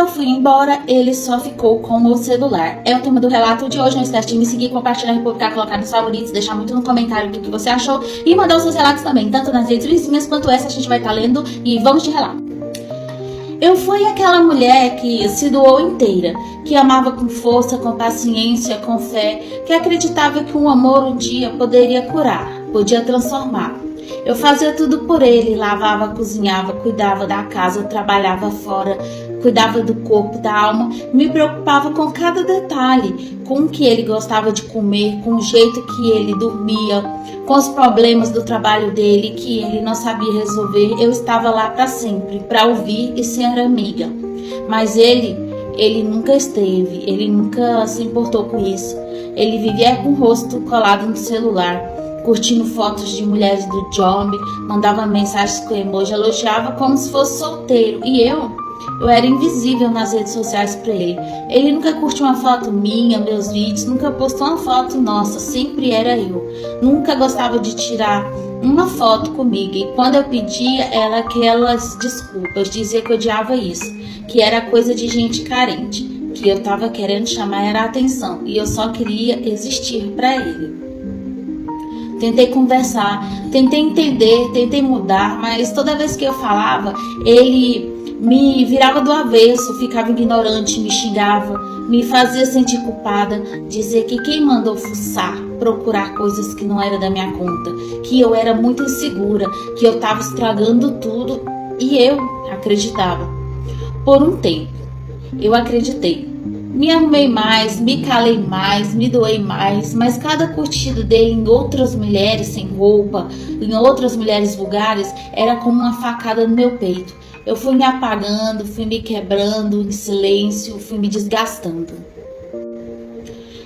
eu fui embora, ele só ficou com o celular. É o tema do relato de hoje. Não esquece de me seguir, compartilhar, republicar, colocar nos favoritos, deixar muito no comentário o que você achou e mandar os seus relatos também, tanto nas redes vizinhas quanto essa a gente vai estar lendo. E vamos de relato. Eu fui aquela mulher que se doou inteira, que amava com força, com paciência, com fé, que acreditava que um amor um dia poderia curar, podia transformar. Eu fazia tudo por ele, lavava, cozinhava, cuidava da casa, trabalhava fora, cuidava do corpo, da alma, me preocupava com cada detalhe, com o que ele gostava de comer, com o jeito que ele dormia, com os problemas do trabalho dele que ele não sabia resolver. Eu estava lá para sempre, para ouvir e ser amiga. Mas ele nunca esteve, ele nunca se importou com isso. Ele vivia com o rosto colado no celular, curtindo fotos de mulheres do job, mandava mensagens com emoji, elogiava como se fosse solteiro. E eu era invisível nas redes sociais para ele. Ele nunca curtiu uma foto minha, meus vídeos, nunca postou uma foto nossa, sempre era eu. Nunca gostava de tirar uma foto comigo. E quando eu pedia, era aquelas desculpas, dizia que odiava isso, que era coisa de gente carente, que eu tava querendo chamar era a atenção e eu só queria existir para ele. Tentei conversar, tentei entender, tentei mudar, mas toda vez que eu falava, ele me virava do avesso, ficava ignorante, me xingava, me fazia sentir culpada, dizer que quem mandou fuçar, procurar coisas que não eram da minha conta, que eu era muito insegura, que eu estava estragando tudo, e eu acreditava. Por um tempo, eu acreditei. Me arrumei mais, me calei mais, me doei mais, mas cada curtida dele em outras mulheres sem roupa, em outras mulheres vulgares, era como uma facada no meu peito. Eu fui me apagando, fui me quebrando em silêncio, fui me desgastando.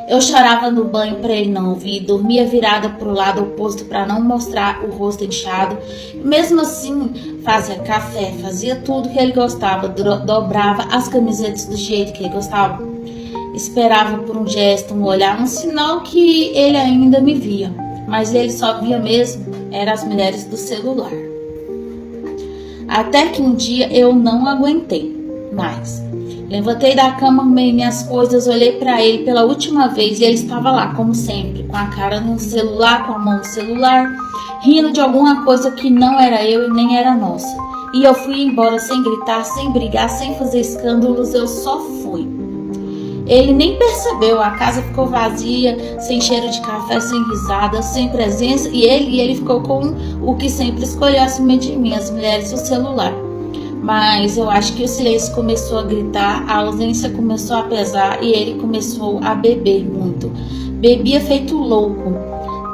Eu chorava no banho para ele não ouvir, dormia virada para o lado oposto para não mostrar o rosto inchado. Mesmo assim, fazia café, fazia tudo que ele gostava, dobrava as camisetas do jeito que ele gostava. Esperava por um gesto, um olhar, um sinal que ele ainda me via. Mas ele só via mesmo, eram as mulheres do celular. Até que um dia eu não aguentei mais. Levantei da cama, arrumei minhas coisas, olhei para ele pela última vez e ele estava lá, como sempre, com a cara no celular, com a mão no celular, rindo de alguma coisa que não era eu e nem era nossa. E eu fui embora sem gritar, sem brigar, sem fazer escândalos, eu só fui. Ele nem percebeu, a casa ficou vazia, sem cheiro de café, sem risada, sem presença, e ele ficou com o que sempre escolheu acima de mim, as mulheres do celular. Mas eu acho que o silêncio começou a gritar, a ausência começou a pesar e ele começou a beber muito. Bebia feito louco,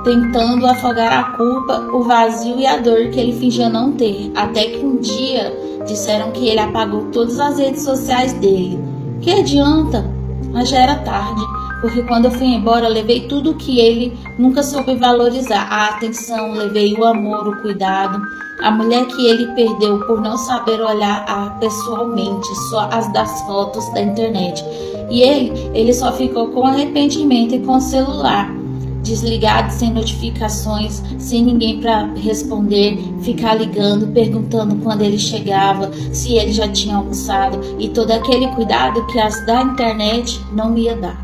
tentando afogar a culpa, o vazio e a dor que ele fingia não ter. Até que um dia disseram que ele apagou todas as redes sociais dele. Que adianta? Mas já era tarde, porque quando eu fui embora eu levei tudo que ele nunca soube valorizar. A atenção, levei o amor, o cuidado. A mulher que ele perdeu por não saber olhar pessoalmente, só as das fotos da internet. E ele só ficou com arrependimento e com o celular desligado, sem notificações, sem ninguém para responder, ficar ligando, perguntando quando ele chegava, se ele já tinha almoçado e todo aquele cuidado que as da internet não ia dar.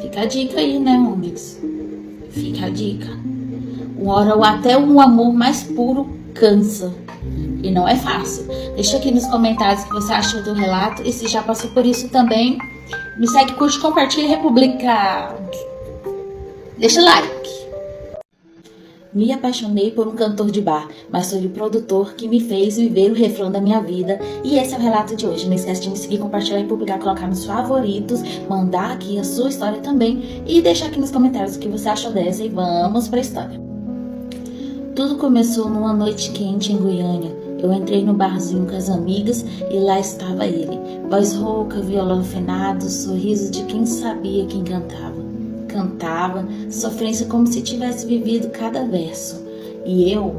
Fica a dica aí, né, homens? Fica a dica. Uma hora até um amor mais puro cansa. E não é fácil. Deixa aqui nos comentários o que você achou do relato. E se já passou por isso também, me segue, curte, compartilha e republica. Deixa o like. Me apaixonei por um cantor de bar, mas foi o produtor que me fez viver o refrão da minha vida. E esse é o relato de hoje. Não esquece de me seguir, compartilhar, republicar, colocar nos favoritos, mandar aqui a sua história também e deixar aqui nos comentários o que você achou dessa. E vamos para a história. Tudo começou numa noite quente em Goiânia. Eu entrei no barzinho com as amigas e lá estava ele. Voz rouca, violão afinado, sorriso de quem sabia quem cantava. Cantava, sofrência como se tivesse vivido cada verso. E eu,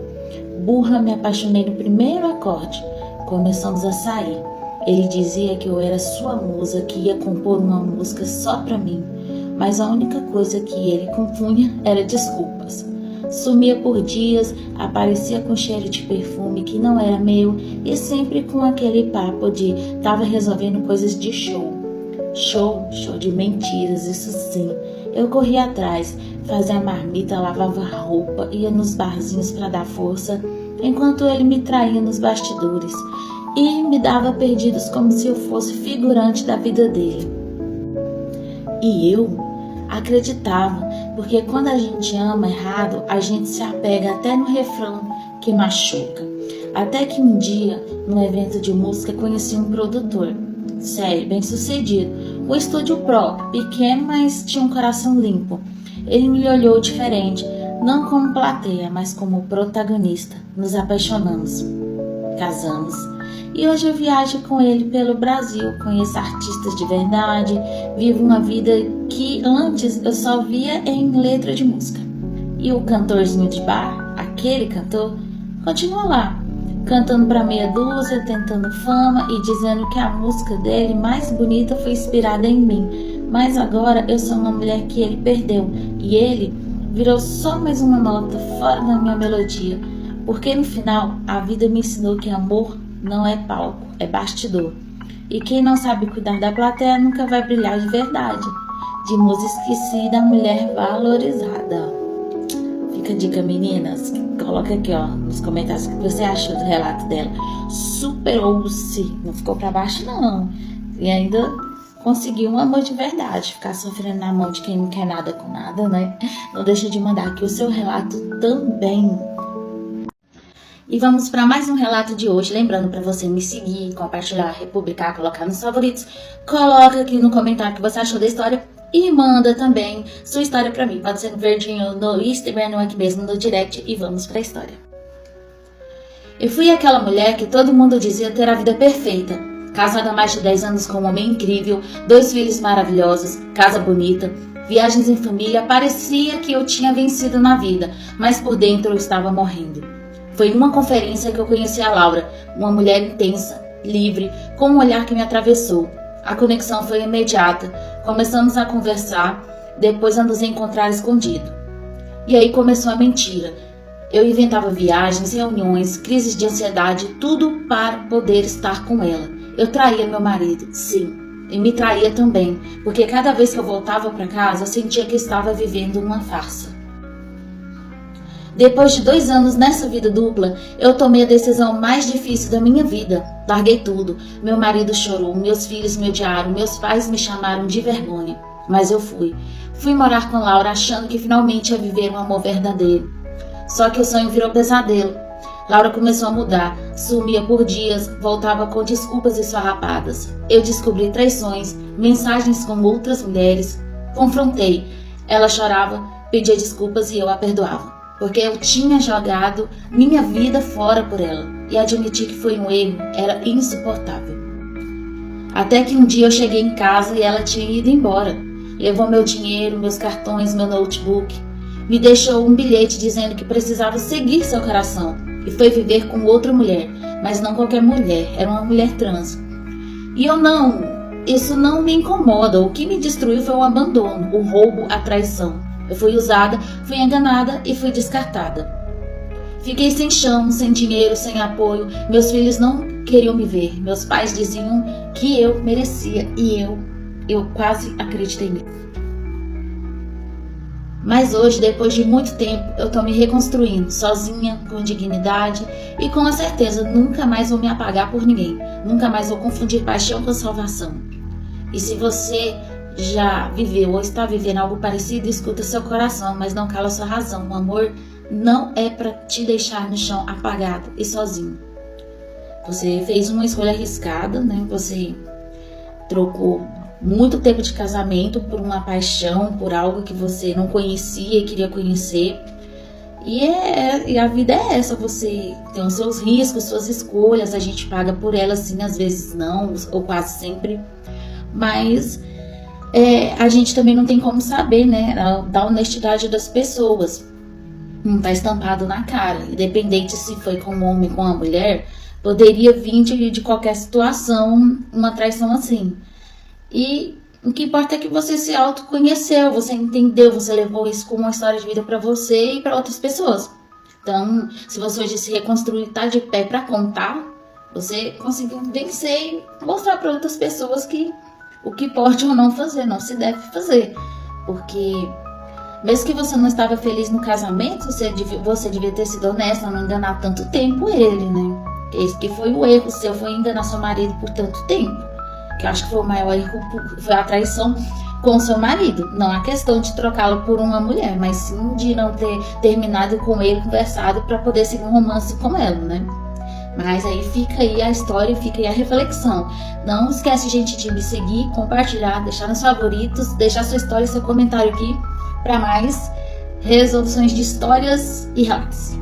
burra, me apaixonei no primeiro acorde. Começamos a sair. Ele dizia que eu era sua musa, que ia compor uma música só pra mim. Mas a única coisa que ele compunha era desculpas. Sumia por dias, aparecia com cheiro de perfume que não era meu e sempre com aquele papo de tava resolvendo coisas de show. Show de mentiras, isso sim. Eu corria atrás, fazia marmita, lavava roupa, ia nos barzinhos para dar força, enquanto ele me traía nos bastidores e me dava perdidos como se eu fosse figurante da vida dele. E eu acreditava, porque quando a gente ama errado, a gente se apega até no refrão que machuca. Até que um dia, num evento de música, conheci um produtor, sério, bem sucedido, um estúdio próprio, pequeno, mas tinha um coração limpo. Ele me olhou diferente, não como plateia, mas como protagonista. Nos apaixonamos, casamos. E hoje eu viajo com ele pelo Brasil, conheço artistas de verdade, vivo uma vida que antes eu só via em letra de música. E o cantorzinho de bar, aquele cantor, continua lá, cantando para meia dúzia, tentando fama e dizendo que a música dele mais bonita foi inspirada em mim. Mas agora eu sou uma mulher que ele perdeu e ele virou só mais uma nota fora da minha melodia. Porque no final a vida me ensinou que amor não é palco, é bastidor. E quem não sabe cuidar da plateia nunca vai brilhar de verdade. De musa esquecida, mulher valorizada. Fica a dica, meninas. Coloca aqui, ó, nos comentários o que você achou do relato dela. Superou-se, não ficou pra baixo não. E ainda conseguiu um amor de verdade. Ficar sofrendo na mão de quem não quer nada com nada, né? Não deixa de mandar aqui o seu relato também. E vamos para mais um relato de hoje. Lembrando para você me seguir, compartilhar, republicar, colocar nos favoritos. Coloca aqui no comentário o que você achou da história e manda também sua história para mim. Pode ser no verdinho, no Instagram ou aqui mesmo no direct. E vamos para a história. Eu fui aquela mulher que todo mundo dizia ter a vida perfeita. Casada há mais de 10 anos com um homem incrível, 2 filhos maravilhosos, casa bonita, viagens em família. Parecia que eu tinha vencido na vida, mas por dentro eu estava morrendo. Foi numa conferência que eu conheci a Laura, uma mulher intensa, livre, com um olhar que me atravessou. A conexão foi imediata, começamos a conversar, depois a nos encontrar escondido. E aí começou a mentira. Eu inventava viagens, reuniões, crises de ansiedade, tudo para poder estar com ela. Eu traía meu marido, sim, e me traía também, porque cada vez que eu voltava para casa, eu sentia que estava vivendo uma farsa. Depois de 2 anos nessa vida dupla, eu tomei a decisão mais difícil da minha vida. Larguei tudo. Meu marido chorou, meus filhos me odiaram, meus pais me chamaram de vergonha. Mas eu fui. Fui morar com Laura achando que finalmente ia viver um amor verdadeiro. Só que o sonho virou pesadelo. Laura começou a mudar, sumia por dias, voltava com desculpas esfarrapadas. Eu descobri traições, mensagens com outras mulheres. Confrontei. Ela chorava, pedia desculpas e eu a perdoava. Porque eu tinha jogado minha vida fora por ela. E admitir que foi um erro era insuportável. Até que um dia eu cheguei em casa e ela tinha ido embora. Levou meu dinheiro, meus cartões, meu notebook. Me deixou um bilhete dizendo que precisava seguir seu coração. E foi viver com outra mulher. Mas não qualquer mulher, era uma mulher trans. E isso não me incomoda. O que me destruiu foi o abandono, o roubo, a traição. Eu fui usada, fui enganada e fui descartada. Fiquei sem chão, sem dinheiro, sem apoio. Meus filhos não queriam me ver. Meus pais diziam que eu merecia e eu quase acreditei nisso. Mas hoje, depois de muito tempo, eu estou me reconstruindo, sozinha, com dignidade e com a certeza nunca mais vou me apagar por ninguém. Nunca mais vou confundir paixão com salvação. E se você já viveu ou está vivendo algo parecido, escuta seu coração, mas não cala sua razão. O amor não é para te deixar no chão apagado e sozinho. Você fez uma escolha arriscada, né? Você trocou muito tempo de casamento por uma paixão, por algo que você não conhecia e queria conhecer. E a vida é essa, você tem os seus riscos, suas escolhas, a gente paga por elas sim, às vezes não, ou quase sempre. Mas a gente também não tem como saber, né, da honestidade das pessoas. Não tá estampado na cara. Independente se foi com um homem ou com uma mulher, poderia vir de qualquer situação uma traição assim. E O que importa é que você se autoconheceu, você entendeu, você levou isso como uma história de vida para você e para outras pessoas. Então, se você hoje se reconstruir, tá de pé para contar, você conseguiu vencer e mostrar para outras pessoas que o que pode ou não fazer, não se deve fazer. Porque mesmo que você não estava feliz no casamento, você devia ter sido honesta, não enganar tanto tempo ele, né? Esse que foi o erro seu, foi enganar seu marido por tanto tempo. Que eu acho que foi o maior erro, foi a traição com o seu marido. Não a questão de trocá-lo por uma mulher, mas sim de não ter terminado com ele, conversado para poder seguir um romance com ela, né? Mas aí fica aí a história, fica aí a reflexão. Não esquece, gente, de me seguir, compartilhar, deixar nos favoritos, deixar sua história e seu comentário aqui para mais resoluções de histórias e relatos.